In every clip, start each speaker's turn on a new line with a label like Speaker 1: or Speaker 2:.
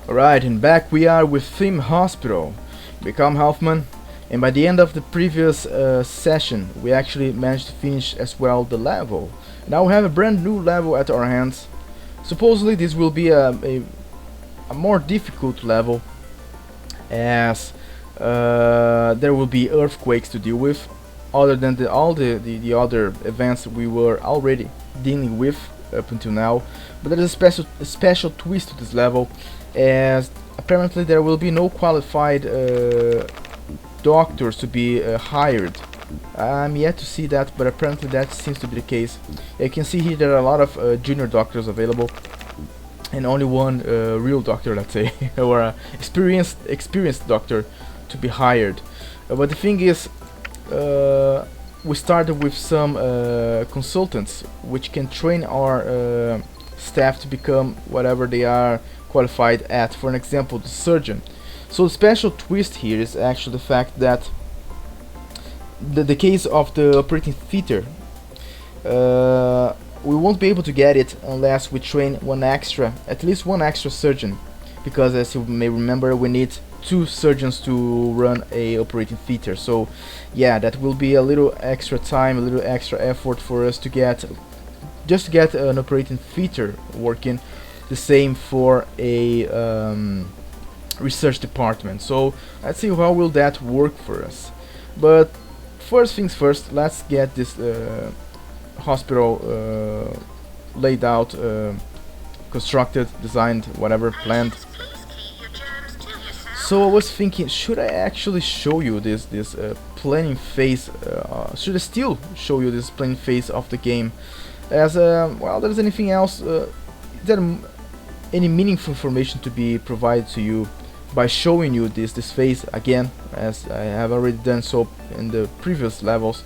Speaker 1: Alright, and back we are with Theme Hospital. Become Hauffman, and by the end of the previous session, we actually managed to finish as well the level. Now we have a brand new level at our hands. Supposedly this will be a more difficult level, as there will be earthquakes to deal with, other than all the other events we were already dealing with up until now. But there is a special twist to this level, as apparently there will be no qualified doctors to be hired. I'm yet to see that, but apparently that seems to be the case. You can see here there are a lot of junior doctors available, and only one real doctor, let's say, or a experienced doctor to be hired. But the thing is, we started with some consultants which can train our staff to become whatever they are qualified at. For an example, the surgeon. So the special twist here is actually the fact that the case of the operating theater, we won't be able to get it unless we train at least one extra surgeon, because as you may remember, we need 2 surgeons to run a operating theater. So yeah, that will be a little extra time, a little extra effort for us to get an operating theater working. The same for a research department. So let's see how will that work for us. But first things first, let's get this hospital laid out, constructed, designed, whatever, planned. So I was thinking, should I actually show you this planning phase? Should I still show you this planning phase of the game? As well, there's anything else? Is there any meaningful information to be provided to you by showing you this phase again, as I have already done so in the previous levels?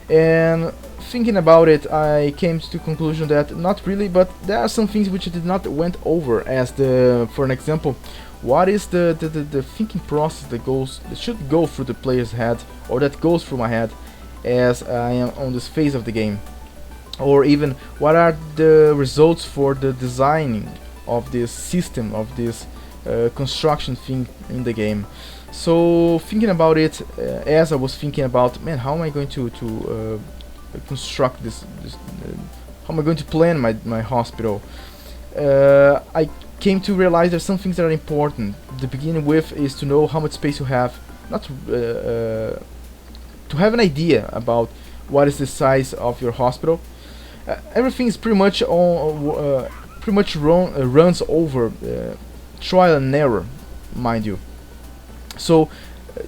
Speaker 1: And thinking about it, I came to the conclusion that not really, but there are some things which I did not went over, as for an example, what is the thinking process that should go through the player's head, or that goes through my head as I am on this phase of the game, or even what are the results for the designing of this system, of this construction thing in the game. So thinking about it, as I was thinking about, man, how am I going to construct this? How am I going to plan my hospital? I came to realize there's some things that are important. The beginning with is to know how much space you have, not to have an idea about what is the size of your hospital. Everything is pretty much runs over trial and error, mind you. So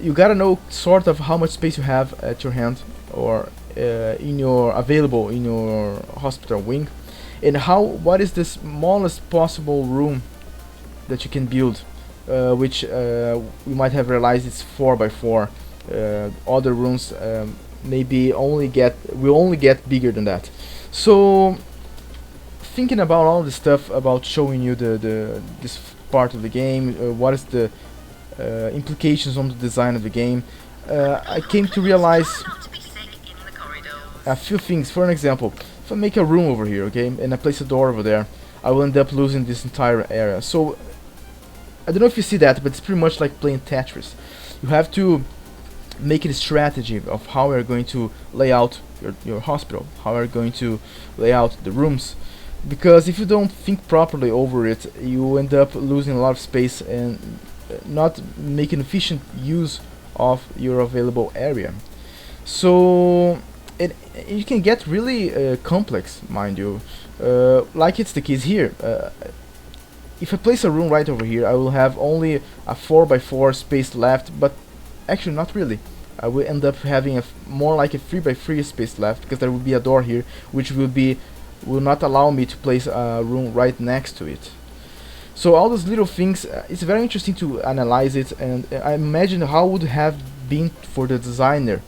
Speaker 1: you gotta know sort of how much space you have at your hand, or available in your hospital wing, and what is the smallest possible room that you can build, which we might have realized it's 4x4. Other rooms maybe will only get bigger than that. So thinking about all this stuff, about showing you this part of the game, what is the implications on the design of the game, I came to realize a few things. For an example, if I make a room over here, okay, and I place a door over there, I will end up losing this entire area. So I don't know if you see that, but it's pretty much like playing Tetris. You have to make a strategy of how you're going to lay out your hospital, how you're going to lay out the rooms, because if you don't think properly over it, you end up losing a lot of space and not making efficient use of your available area. So it can get really complex, mind you, like it's the case here. If I place a room right over here, I will have only a 4x4 space left, but actually not really. I will end up having more like a 3x3 space left, because there will be a door here which will not allow me to place a room right next to it. So all those little things, it's very interesting to analyze it, and I imagine how would have been for the designer,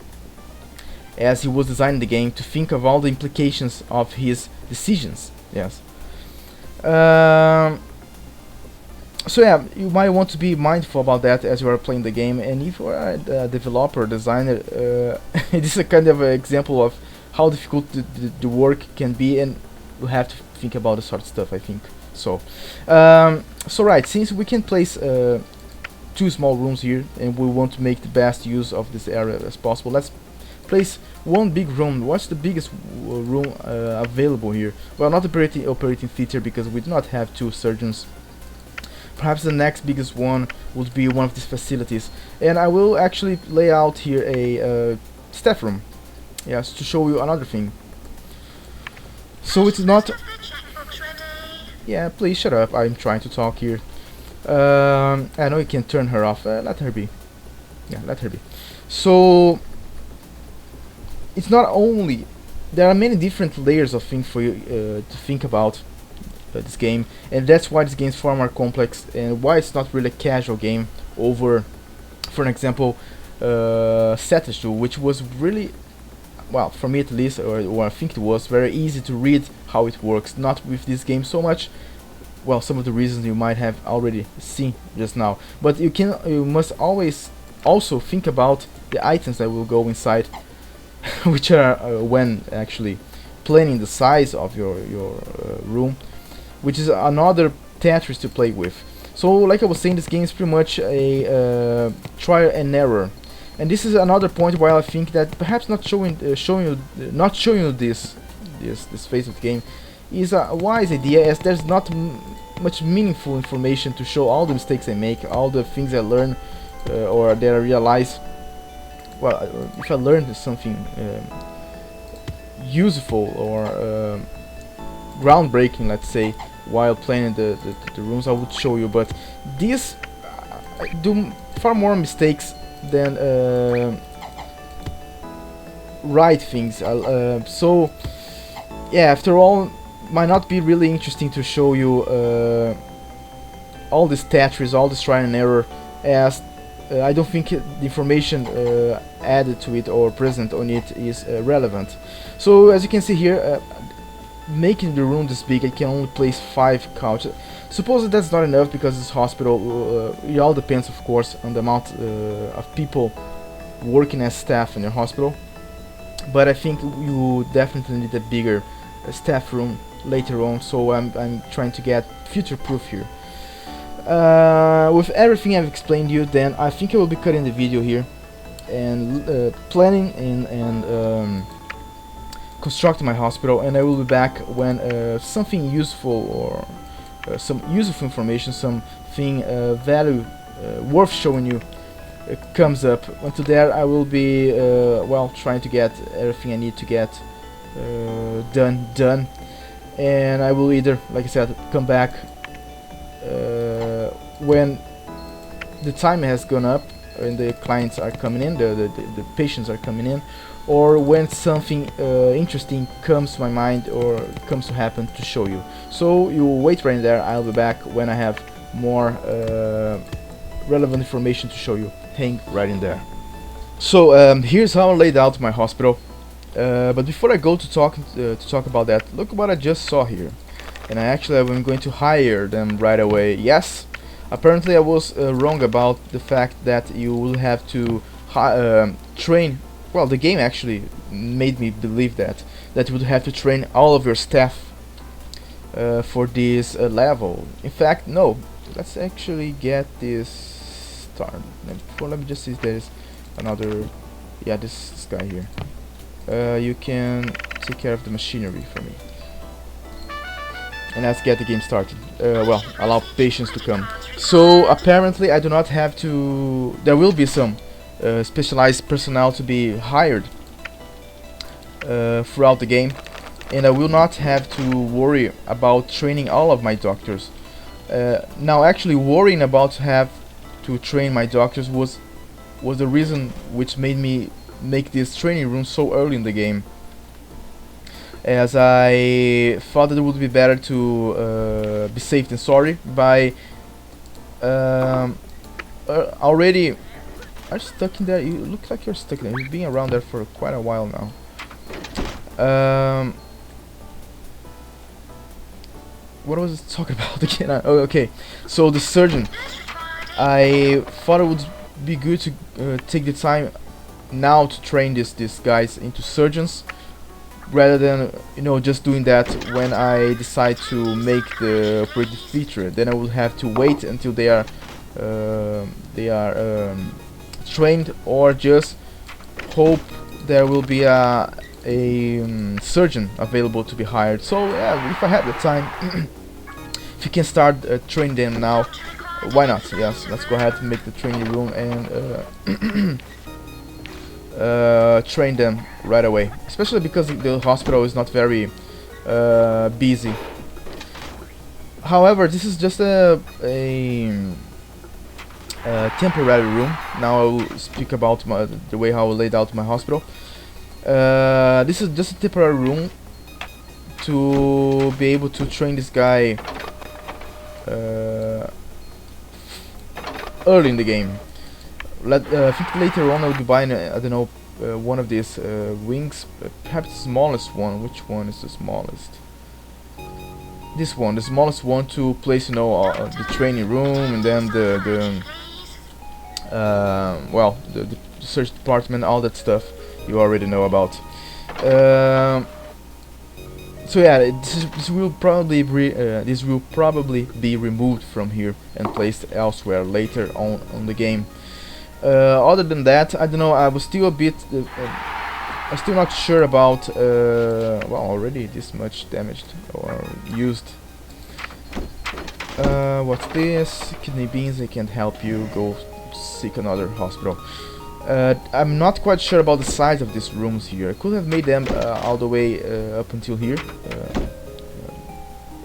Speaker 1: as he was designing the game, to think of all the implications of his decisions. Yes. So yeah, you might want to be mindful about that as you are playing the game, and if you are a developer, designer, this is a kind of an example of how difficult the work can be, and you have to think about this sort of stuff, I think. So So right, since we can place two small rooms here, and we want to make the best use of this area as possible, let's place one big room. What's the biggest room available here? Well, not the operating theater, because we do not have two surgeons. Perhaps the next biggest one would be one of these facilities, and I will actually lay out here a staff room, yes, to show you another thing. So it's not... Yeah, please shut up, I'm trying to talk here. I know you can turn her off, let her be. Yeah, let her be. So it's not only... There are many different layers of things for you to think about this game, and that's why this game is far more complex, and why it's not really a casual game over, for an example, Settlers 2, which was really, well, for me at least, or I think it was, very easy to read how it works. Not with this game so much. Well, some of the reasons you might have already seen just now, but you must always also think about the items that will go inside, which are when actually planning the size of your room, which is another Tetris to play with. So, like I was saying, this game is pretty much a trial and error, and this is another point why I think that perhaps not showing you this phase of the game is a wise idea, as there's not much meaningful information to show all the mistakes I make, all the things I learn or that I realize. Well, if I learned something useful or groundbreaking, let's say, while playing the rooms, I would show you, but these do far more mistakes than right things. So yeah, after all, might not be really interesting to show you all this Tetris, all this trial and error, as I don't think the information added to it or present on it is relevant. So as you can see here, making the room this big, I can only place 5 couches. Suppose that that's not enough, because this hospital, it all depends of course on the amount of people working as staff in your hospital, but I think you definitely need a bigger staff room later on, so I'm trying to get future-proof here. With everything I've explained you, then I think I will be cutting the video here and planning and constructing my hospital, and I will be back when something useful or some useful information, something value worth showing you comes up. Until there, I will be well, trying to get everything I need to get done, and I will either, like I said, come back when the time has gone up and the clients are coming in, the patients are coming in, or when something interesting comes to my mind or comes to happen to show you. So you wait right there, I'll be back when I have more relevant information to show you. Hang right in there. So here's how I laid out my hospital. But before I go to talk about that, look what I just saw here. And I'm going to hire them right away. Yes, apparently I was wrong about the fact that you will have to train. Well, the game actually made me believe that you would have to train all of your staff for this level. In fact, no. Let's actually get this started. Let me just see if there is another. Yeah, this guy here. You can take care of the machinery for me. And let's get the game started. Well, allow patients to come. So apparently I do not have to... There will be some specialized personnel to be hired throughout the game, and I will not have to worry about training all of my doctors. Now actually worrying about have to train my doctors was the reason which made me make this training room so early in the game, as I thought that it would be better to be safe than sorry by already... Are you stuck in there? You look like you're stuck in there. You've been around there for quite a while now. What was I talking about again? Oh, okay. So the surgeon. I thought it would be good to take the time now to train these guys into surgeons, rather than, you know, just doing that when I decide to make the operative feature. Then I will have to wait until they are trained, or just hope there will be a surgeon available to be hired. So yeah, if I have the time, if you can start training them now, why not? Yes, let's go ahead and make the training room and train them right away, especially because the hospital is not very busy. However, this is just a temporary room. Now I will speak about the way how I laid out my hospital. This is just a temporary room to be able to train this guy early in the game. I think later on I will be buying, I don't know, one of these wings, perhaps the smallest one. Which one is the smallest? This one, the smallest one, to place, you know, the training room, and then the search department, all that stuff you already know about. So yeah, this will probably be removed from here and placed elsewhere later on the game. Other than that, I don't know. I was still a bit. I'm still not sure about. Well, already this much damaged or used. What's this? Kidney beans. They can't help you. Go seek another hospital. I'm not quite sure about the size of these rooms here. I could have made them all the way up until here,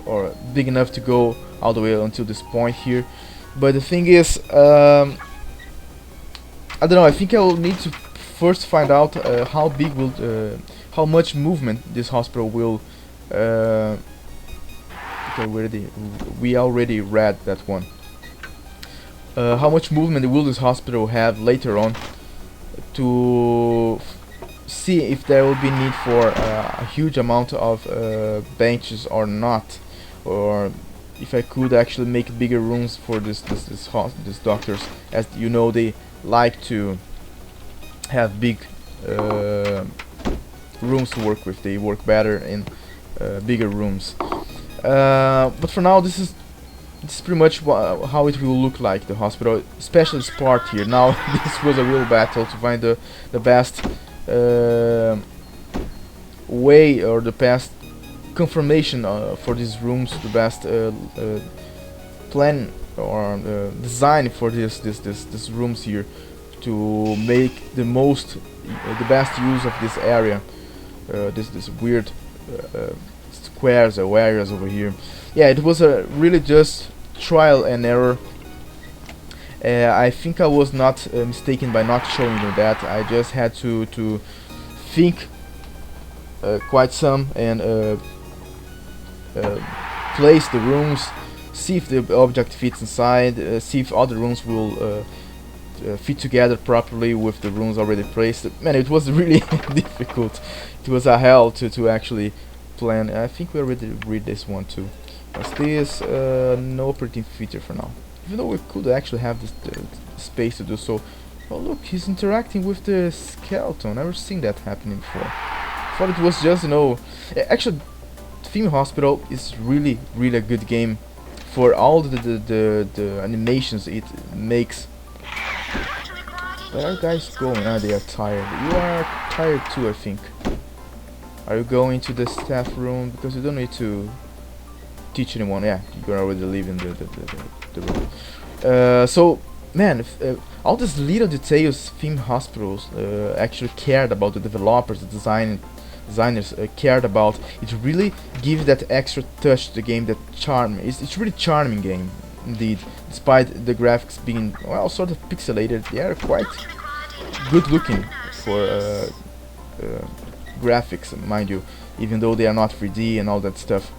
Speaker 1: or big enough to go all the way until this point here. But the thing is, I don't know. I think I will need to first find out how big will, how much movement this hospital will. Okay, we already read that one. How much movement will this hospital have later on, to see if there will be need for a huge amount of benches or not, or if I could actually make bigger rooms for these doctors, as you know they like to have big rooms to work with. They work better in bigger rooms. But for now, this is pretty much how it will look like, the hospital, especially this part here. Now this was a real battle to find the best way, or the best confirmation for these rooms, the best plan or design for these rooms here, to make the best use of this area, this weird squares or areas over here. Yeah, it was a really just trial and error. I think I was not mistaken by not showing you that. I just had to think quite some, and place the rooms, see if the object fits inside, see if other rooms will fit together properly with the rooms already placed. Man, it was really difficult. It was a hell to actually plan. I think we already read this one too. What's this? No operating feature for now. Even though we could actually have this space to do so. Oh look, he's interacting with the skeleton. Never seen that happening before. Thought it was just, you know, actually, Theme Hospital is really a good game for all the animations it makes. Where are guys going? Ah, they are tired. You are tired too, I think. Are you going to the staff room? Because you don't need to teach anyone. Yeah, you're already leaving the room. So, man, all these little details Theme Hospitals actually cared about, the developers, the designers cared about. It really gives that extra touch to the game, that charm. It's really charming game indeed. Despite the graphics being, well, sort of pixelated, they are quite good looking for graphics, mind you, even though they are not 3D and all that stuff.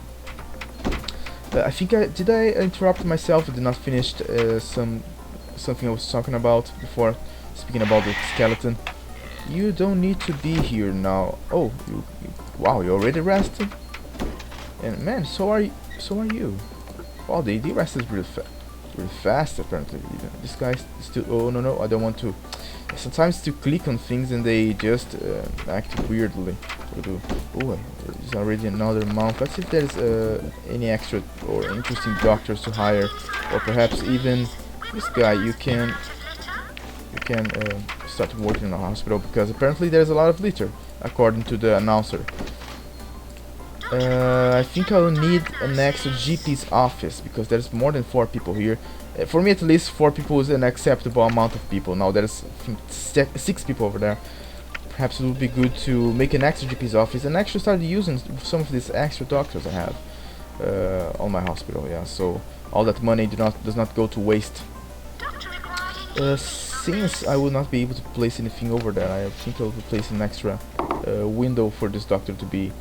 Speaker 1: I think did I interrupt myself? I did not finish something I was talking about before, speaking about the skeleton. You don't need to be here now. Oh, wow, you already rested? And man, so are you. Wow, they rested really fast apparently. Even this guy's still. Oh no, I don't want to sometimes to click on things and they just act weirdly. Oh, there's already another month. Let's see if there's any extra or interesting doctors to hire, or perhaps even this guy. You can start working in a hospital, because apparently there's a lot of litter, according to the announcer. I think I will need an extra GP's office, because there's more than 4 people here. For me, at least 4 people is an acceptable amount of people. Now there's, I think, 6 people over there. Perhaps it would be good to make an extra GP's office and actually start using some of these extra doctors I have on my hospital. Yeah, so all that money does not go to waste. Since I will not be able to place anything over there, I think I will place an extra window for this doctor to be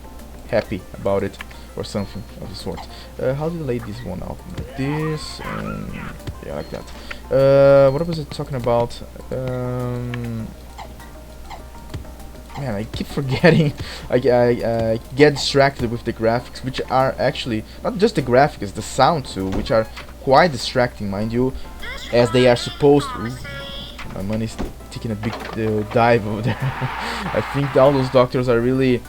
Speaker 1: happy about it, or something of the sort. How do you lay this one out? Like this, yeah, like that. What was I talking about? Man, I keep forgetting. I get distracted with the graphics, which are actually not just the graphics, the sound too, which are quite distracting, mind you, as they are supposed to. Ooh, my money's taking a big dive over there. I think all those doctors are really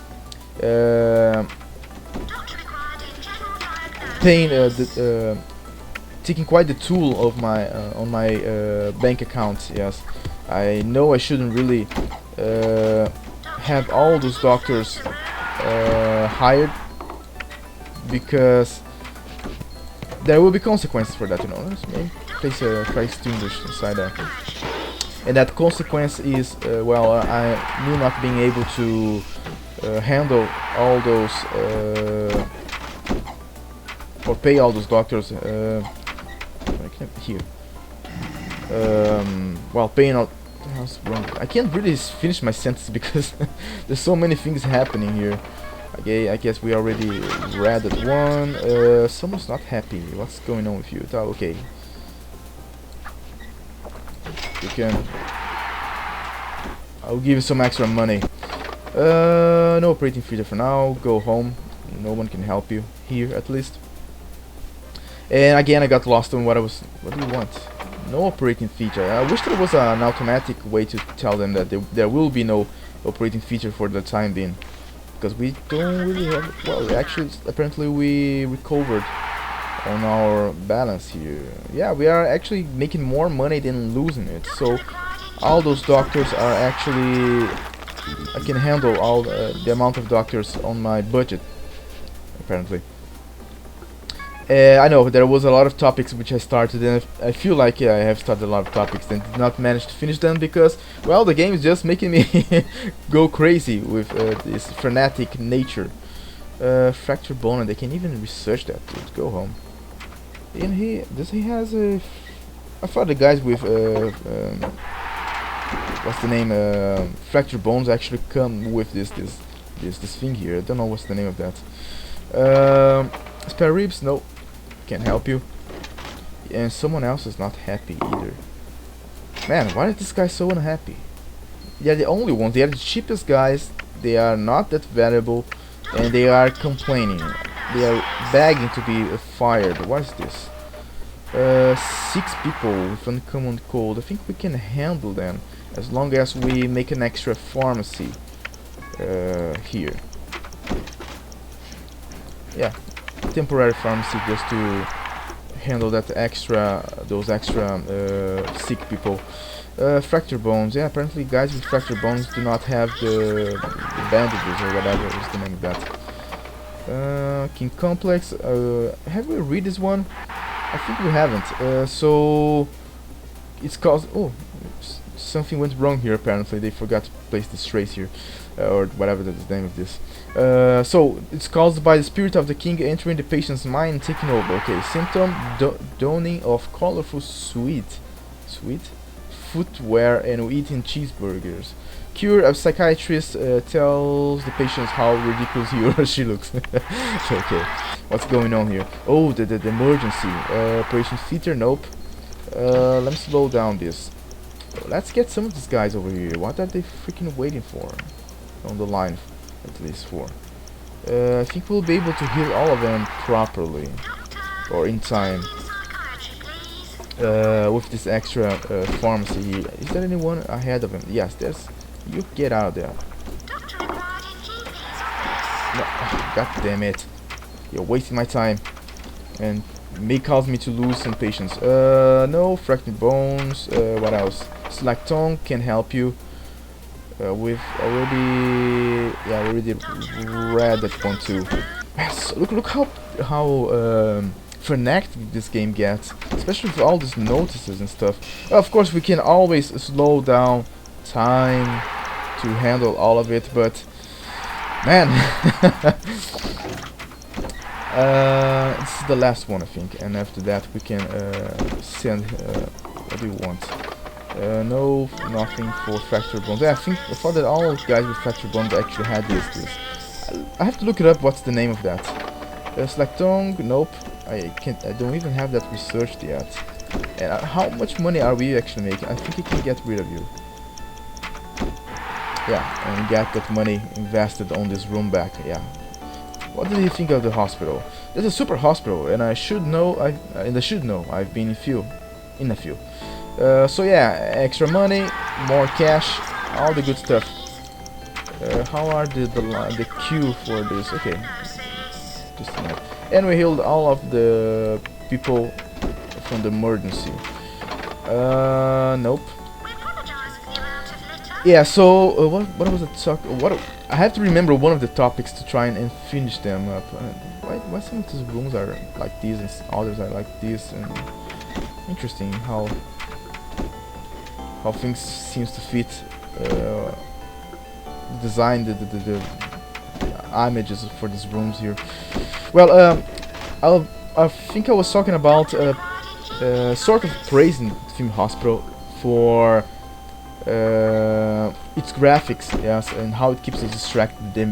Speaker 1: taking quite the tool of my on my bank account. Yes, I know I shouldn't really have all those doctors hired, because there will be consequences for that, you know. Let's maybe place a fire extinguisher inside there. And that consequence is, well, me not being able to handle all those or pay all those doctors here. While paying all. I can't really finish my sentence because there's so many things happening here. Okay, I guess we already read that one. Someone's not happy. What's going on with you? Oh, okay. You can. I'll give you some extra money. No operating theater for now. Go home. No one can help you here, at least. And again, I got lost on what I was. What do you want? No operating feature. I wish there was an automatic way to tell them that there will be no operating feature for the time being, because we don't really have. Well, actually, apparently we recovered on our balance here. Yeah, we are actually making more money than losing it. So all those doctors are actually. I can handle all the amount of doctors on my budget, apparently. I know there was a lot of topics which I started, and I feel like I have started a lot of topics and did not manage to finish them because, well, the game is just making me go crazy with this frenetic nature. Fractured bone, and they can even research that, dude. Go home. And he has a. I thought the guys with what's the name? Fractured bones actually come with this thing here. I don't know what's the name of that. Spare ribs, no. Can't help you. And someone else is not happy either. Man, why is this guy so unhappy? They are the only ones. They are the cheapest guys. They are not that valuable, and they are complaining. They are begging to be fired. What is this? 6 people with uncommon cold. I think we can handle them as long as we make an extra pharmacy here. Yeah. Temporary pharmacy just to handle that those extra sick people. Fracture bones, yeah, apparently guys with fracture bones do not have the bandages or whatever is the name of that. King Complex, have we read this one? I think we haven't. So it's called. Oh, something went wrong here. Apparently, they forgot to place this trace here, or whatever the name of this. So it's caused by the spirit of the king entering the patient's mind and taking over. Okay, symptom: donning of colorful sweet footwear and eating cheeseburgers. Cure: a psychiatrist tells the patient how ridiculous he or she looks. Okay, what's going on here? Oh, the emergency. Operation theater, nope. Let me slow down this. Let's get some of these guys over here. What are they freaking waiting for? On the line, at least for. I think we'll be able to heal all of them properly. Or in time. with this extra pharmacy here. Is there anyone ahead of him? Yes, there's. You get out of there. No, God damn it. You're wasting my time. And may cause me to lose some patience. No, fractured bones. What else? Slack tongue can help you. We've already, yeah, we already read that one too. Yes, look how frenetic this game gets, especially with all these notices and stuff. Of course, we can always slow down time to handle all of it, but man, this is the last one, I think, and after that we can send. What do you want? No, nothing for fractured bones. Yeah, I thought that all guys with fractured bones actually had this. I have to look it up. What's the name of that? Slack tongue? Nope. I can't. I don't even have that researched yet. And how much money are we actually making? I think it can get rid of you. Yeah, and get that money invested on this room back. Yeah. What do you think of the hospital? There's a super hospital, and I should know. I've been in a few. So yeah, extra money, more cash, all the good stuff. How are the queue for this? Okay, just a minute. And we healed all of the people from the emergency. Nope. Yeah. So what was the talk? I have to remember one of the topics to try and finish them up. Why some of these rooms are like these and others are like this? And interesting how things seems to fit design the images for these rooms here. Well, I think I was talking about sort of praising Film Hospital for its graphics, yes, and how it keeps us distracted, the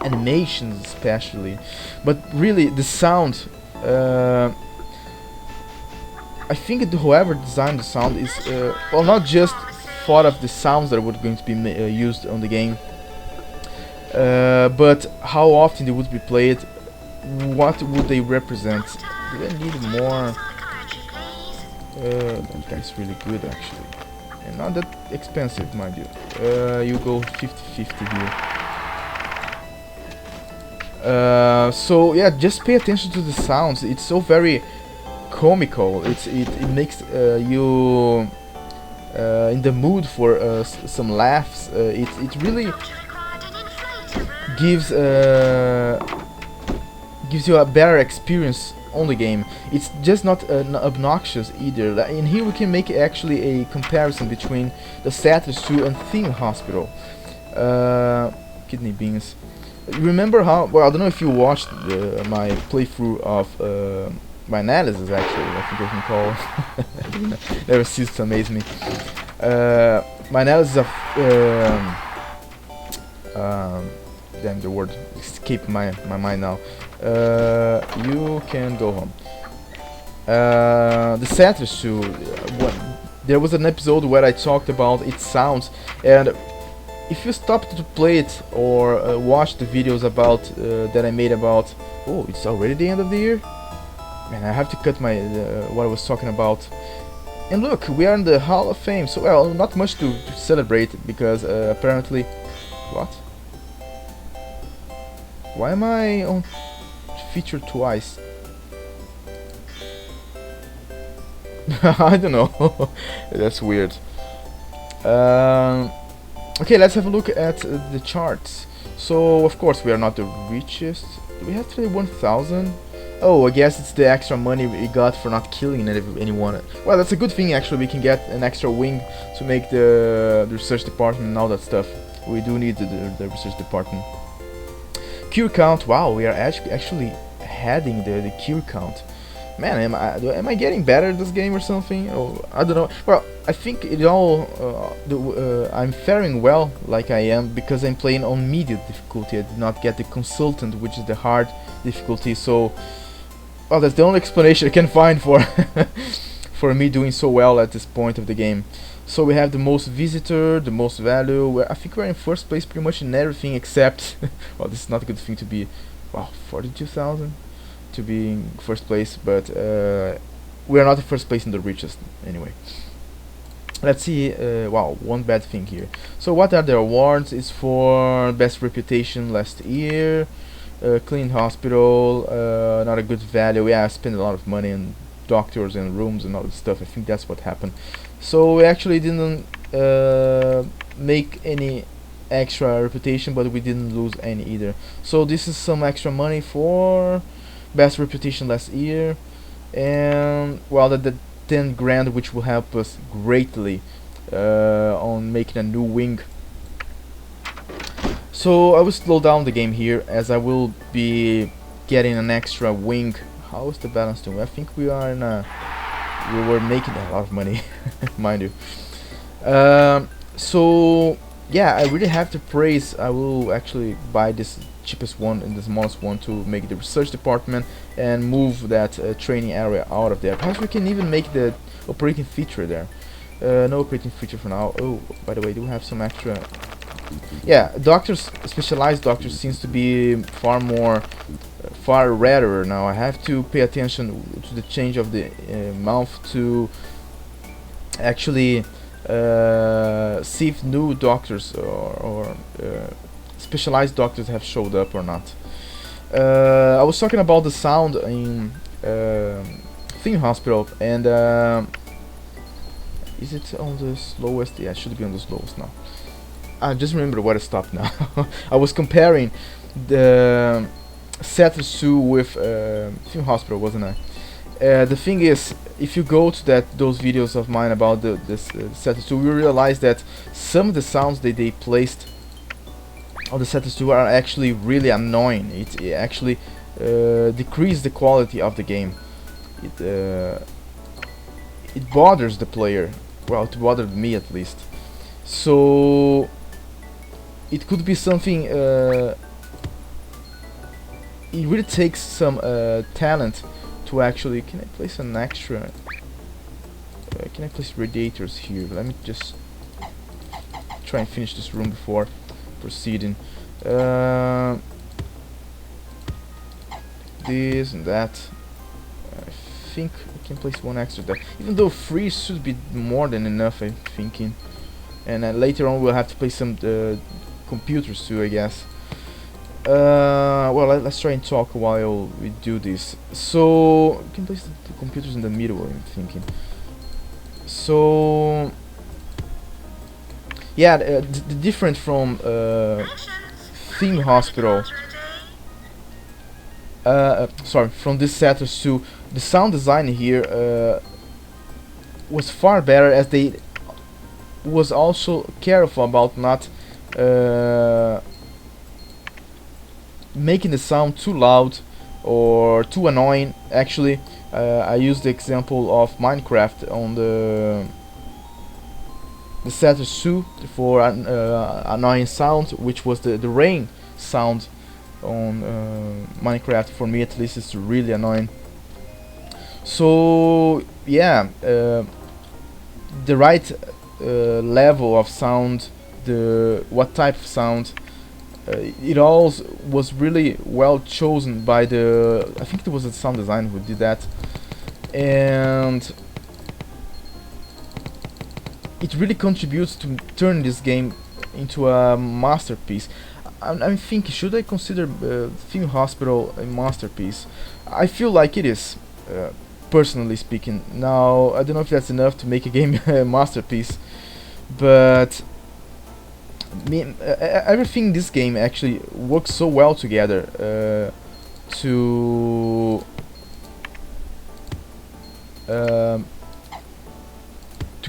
Speaker 1: animations especially, but really the sound. I think that whoever designed the sound is, well, not just thought of the sounds that were going to be used on the game, but how often they would be played, what would they represent. Do I need more? That guy's really good actually, and not that expensive, mind you. You go 50-50 here. So yeah, just pay attention to the sounds. It's so very comical. It makes you in the mood for some laughs. It really gives you a better experience on the game. It's just not obnoxious either. And here we can make actually a comparison between the Saturns 2 and Theme Hospital. Kidney beans. Remember how? Well, I don't know if you watched my playthrough of. My analysis, actually, I think I can call. Never ceased to amaze me. My analysis of damn, the word escaped my mind now. You can go home. The Saturns 2. There was an episode where I talked about its sounds, and if you stopped to play it or watch the videos about that I made about, oh, it's already the end of the year. Man, I have to cut my what I was talking about. And look, we are in the Hall of Fame, so well, not much to celebrate because apparently, what? Why am I on feature twice? I don't know. That's weird. Okay, let's have a look at the charts. So of course we are not the richest. Do we have 31,000? Oh, I guess it's the extra money we got for not killing anyone. Well, that's a good thing actually. We can get an extra wing to make the research department and all that stuff. We do need the research department. Cure count. Wow, we are actually heading the cure count. Man, am I getting better at this game or something? Oh, I don't know. Well, I think it all. I'm faring well like I am because I'm playing on medium difficulty. I did not get the consultant, which is the hard difficulty. So. Well, that's the only explanation I can find for for me doing so well at this point of the game. So we have the most visitor, the most value. I think we're in first place pretty much in everything except. Well, this is not a good thing to be. Wow, 42,000 to be in first place, but we are not the first place in the richest anyway. Let's see. Wow, one bad thing here. So what are the awards? It's for best reputation last year, clean hospital, not a good value. Yeah, I spent a lot of money on doctors and rooms and all this stuff. I think that's what happened. So we actually didn't make any extra reputation, but we didn't lose any either. So this is some extra money for best reputation last year, and well, the 10 grand, which will help us greatly on making a new wing. So I will slow down the game here, as I will be getting an extra wing. How is the balance doing? I think we are in a... we were making a lot of money, mind you. So yeah, I really have to praise. I will actually buy this cheapest one and the smallest one to make the research department and move that training area out of there. Perhaps we can even make the operating feature there. No operating feature for now. Oh, by the way, do we have some extra? Yeah, doctors, specialized doctors, seems to be far more, far rarer now. I have to pay attention to the change of the mouth to actually see if new doctors or specialized doctors have showed up or not. I was talking about the sound in Theme Hospital, and is it on the slowest? Yeah, it should be on the slowest now. I just remember where to stop now. I was comparing the Saturn 2 with Theme Hospital, wasn't I? The thing is, if you go to those videos of mine about this Saturn 2, you realize that some of the sounds that they placed on the Saturn 2 are actually really annoying. It actually decreases the quality of the game. It bothers the player. Well, it bothered me at least. So it could be something. It really takes some talent to actually. Can I place an extra? Can I place radiators here? Let me just try and finish this room before proceeding. This and that. I think I can place one extra there. Even though 3 should be more than enough, I'm thinking. And later on we'll have to place some computers too, I guess. Well, let's try and talk while we do this. So we can place the computers in the middle, I'm thinking. So yeah, the different from Theme Hospital. Sorry, from this Saturn 2, the sound design here was far better, as they was also careful about not making the sound too loud or too annoying. Actually, I used the example of Minecraft on the Saturn 2 for an annoying sound, which was the rain sound on Minecraft. For me, at least, it's really annoying. So yeah, the right level of sound, what type of sound, it all was really well chosen by the, I think it was the sound designer who did that, and it really contributes to turn this game into a masterpiece. I'm thinking, should I consider Theme Hospital a masterpiece? I feel like it is, personally speaking. Now, I don't know if that's enough to make a game a masterpiece, but everything in this game actually works so well together to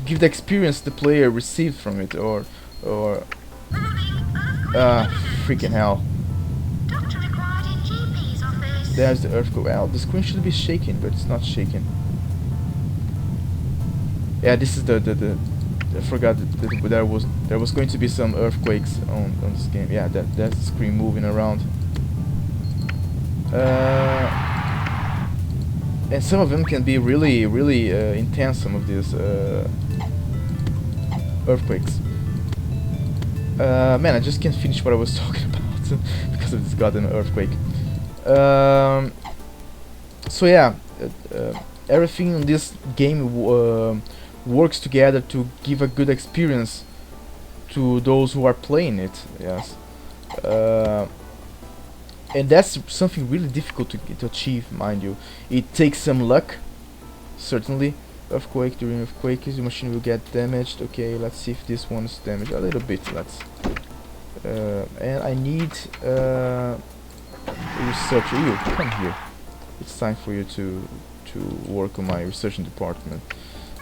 Speaker 1: give the experience the player received from it, or freaking hell. There's the earthquake. Well, the screen should be shaking, but it's not shaking. Yeah, this is the I forgot that there was going to be some earthquakes on this game. Yeah, that's the screen moving around. And some of them can be really intense. Some of these earthquakes. Man, I just can't finish what I was talking about because of this goddamn earthquake. So yeah, everything in this game works together to give a good experience to those who are playing it. Yes. And that's something really difficult to achieve, mind you. It takes some luck, certainly. Earthquake, during earthquake the machine will get damaged. Okay, let's see if this one is damaged a little bit. Let's and I need researcher. You come here. It's time for you to work on my research department.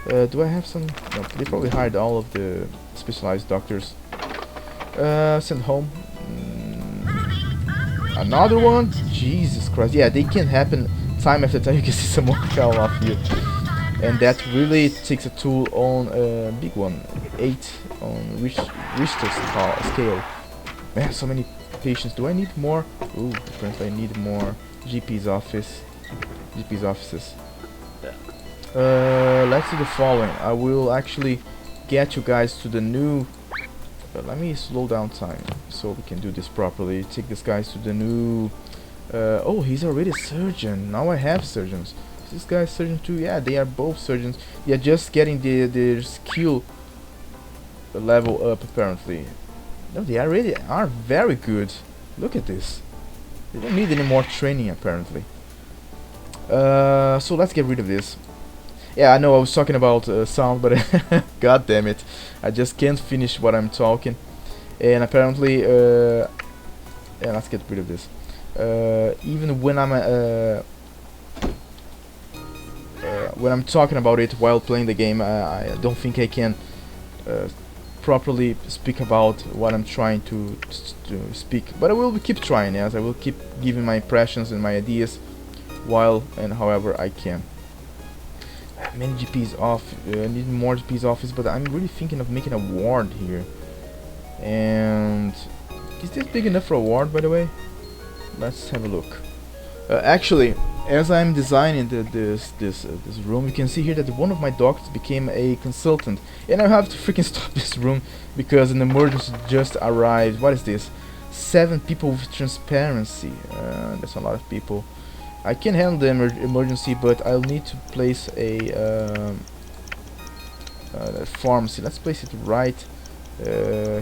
Speaker 1: Do I have some? No, they probably hired all of the specialized doctors. Send home. Another one? Jesus Christ. Yeah, they can happen time after time. You can see some more fall off here. And that really takes a toll on a big one. 8 on Richter's scale. Man, so many patients. Do I need more? Ooh, apparently I need more GP's offices. Let's do the following. I will actually get you guys to the new... let me slow down time so we can do this properly. Take this guys to the new... oh, he's already a surgeon. Now I have surgeons. Is this guy surgeon too? Yeah, they are both surgeons. They are just getting their skill level up apparently. No, they already are very good. Look at this. They don't need any more training apparently. So let's get rid of this. Yeah, I know I was talking about sound, but god damn it, I just can't finish what I'm talking. And apparently, yeah, let's get rid of this. Even when I'm talking about it while playing the game, I don't think I can properly speak about what I'm trying to speak. But I will keep trying, yes. I will keep giving my impressions and my ideas while and however I can. Many GPs off, need more GPs office, but I'm really thinking of making a ward here. And is this big enough for a ward, by the way? Let's have a look. Actually, as I'm designing this room, you can see here that one of my doctors became a consultant, and I have to freaking stop this room because an emergency just arrived. What is this? 7 people with transparency. That's a lot of people. I can handle the emergency, but I'll need to place a pharmacy. Let's place it right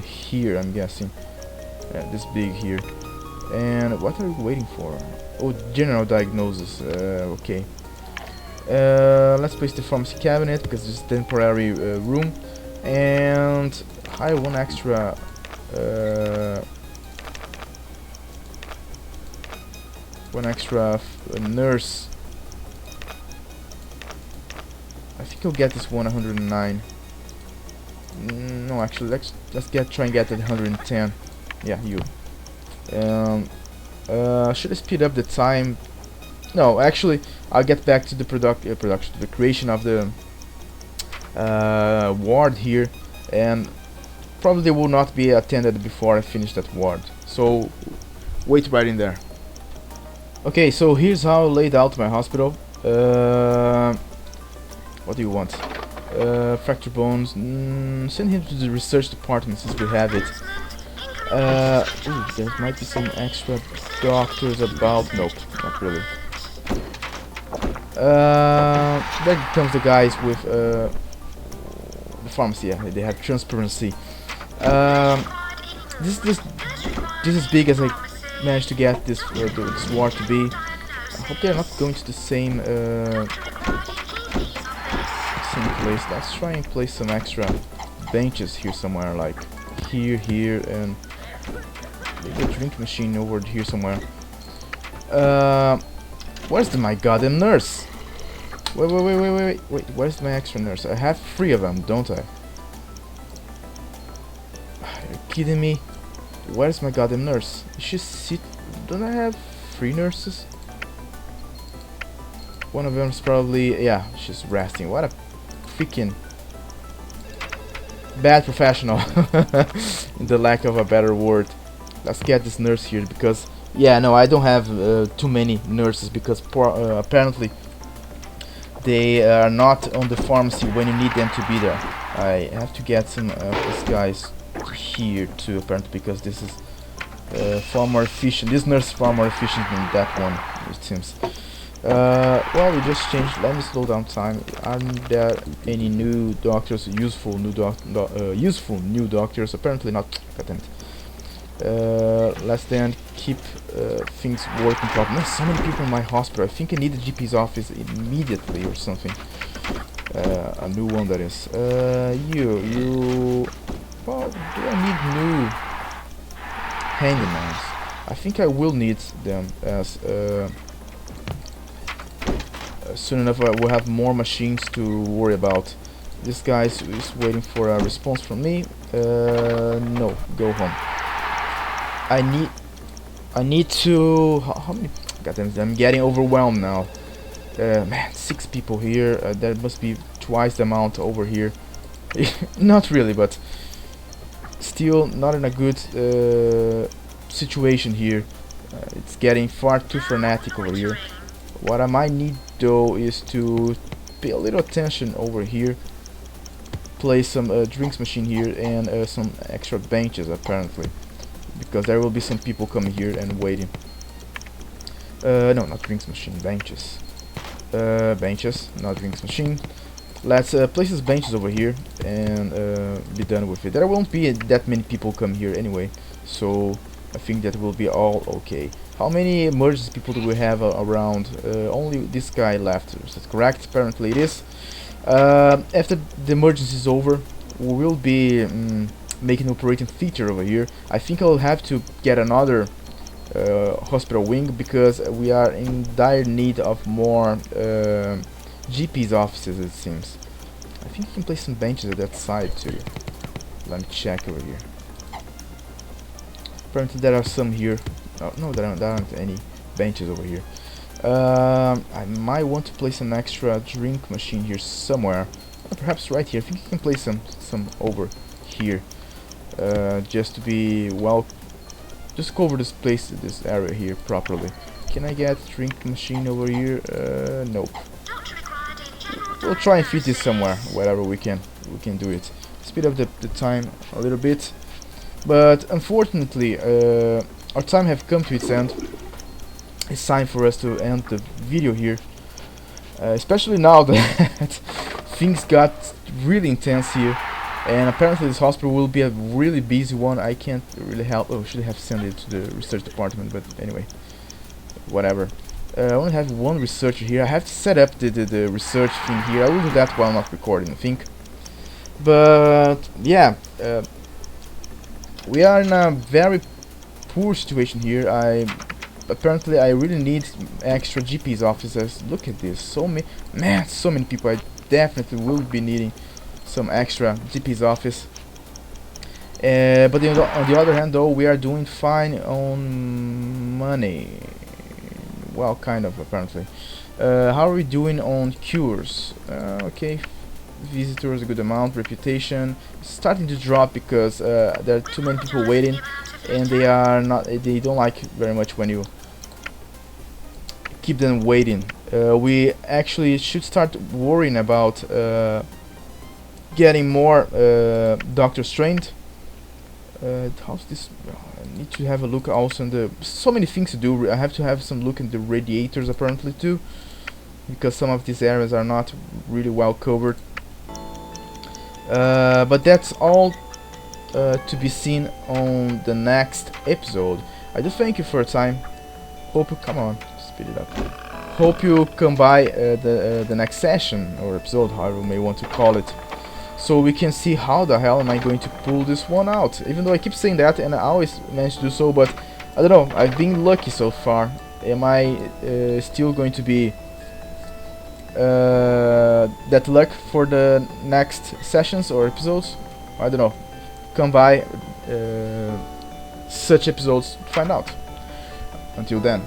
Speaker 1: here, I'm guessing. This big here. And what are we waiting for? Oh, general diagnosis. Okay. Let's place the pharmacy cabinet because it's a temporary room. And hire one extra nurse. I think I'll get this one 109. No, actually, let's try and get it 110. Yeah, you. Should I speed up the time? No, actually, I'll get back to the production, to the creation of the ward here, and probably will not be attended before I finish that ward. So wait right in there. Okay, so here's how I laid out my hospital. What do you want? Fracture bones. Send him to the research department since we have it. Ooh, there might be some extra doctors about. Nope, not really. There comes the guys with the pharmacy. Yeah, they have transparency. This is as big as I managed to get this ward to be. I hope they're not going to the same place. Let's try and place some extra benches here somewhere, like here, and maybe a drink machine over here somewhere. Where's my goddamn nurse? Wait, where's my extra nurse? I have 3 of them, don't I? Are you kidding me? Where's my goddamn nurse? Is she don't I have 3 nurses? One of them is probably, yeah, she's resting. What a freaking bad professional. In the lack of a better word. Let's get this nurse here because, yeah, no, I don't have too many nurses because apparently they are not on the pharmacy when you need them to be there. I have to get some of these guys here too, apparently, because this is far more efficient. This nurse is far more efficient than that one, it seems. Well, we just changed. Let me slow down time. Aren't there any new doctors? Useful new doctors? Apparently not. God damn it. Let's then keep things working properly. There's so many people in my hospital. I think I need the GP's office immediately or something. A new one, that is. You. Well, do I need new handymans? I think I will need them as soon enough. We'll have more machines to worry about. This guy is waiting for a response from me. No, go home. I need to. How many? Goddamn! I'm getting overwhelmed now. Man, 6 people here. There must be twice the amount over here. Not really, but still not in a good situation here. It's getting far too frenetic over here. What I might need though is to pay a little attention over here. Place some drinks machine here and some extra benches apparently, because there will be some people coming here and waiting. No, not drinks machine, benches. Benches, not drinks machine. Let's place these benches over here and be done with it. There won't be that many people come here anyway, so I think that will be all okay. How many emergency people do we have around? Only this guy left. Is that correct? Apparently it is. After the emergency is over, we will be making an operating theater over here. I think I'll have to get another hospital wing because we are in dire need of more GP's offices, it seems. I think you can place some benches at that side too. Let me check over here. Apparently there are some here. Oh, no, there aren't any benches over here. I might want to place an extra drink machine here somewhere. Perhaps right here. I think you can place some over here. Just to be well. Just cover this place, this area here properly. Can I get drink machine over here? Nope. We'll try and fit this somewhere, wherever we can do it. Speed up the time a little bit. But unfortunately, our time have come to its end. It's time for us to end the video here. Especially now that things got really intense here. And apparently this hospital will be a really busy one. I can't really help. Oh, should have sent it to the research department, but anyway, whatever. I only have one researcher here. I have to set up the research thing here. I will do that while not recording, I think. But yeah, we are in a very poor situation here. Apparently I really need extra GP's offices. Look at this, so many people. I definitely will be needing some extra GP's office. But on the other hand though, we are doing fine on money. Well, kind of, apparently. How are we doing on cures? Okay, visitors a good amount. Reputation starting to drop because there are too many people waiting, and they don't like very much when you keep them waiting. We actually should start worrying about getting more doctors trained. How's this? I need to have a look also in the. So many things to do. I have to have some look in the radiators apparently too, because some of these areas are not really well covered. But that's all to be seen on the next episode. I do thank you for your time. Hope you come on, speed it up. Hope you come by the next session or episode, however you may want to call it, so we can see how the hell am I going to pull this one out. Even though I keep saying that and I always manage to do so, but I don't know, I've been lucky so far. Am I still going to be that luck for the next sessions or episodes? I don't know. Come by such episodes to find out. Until then.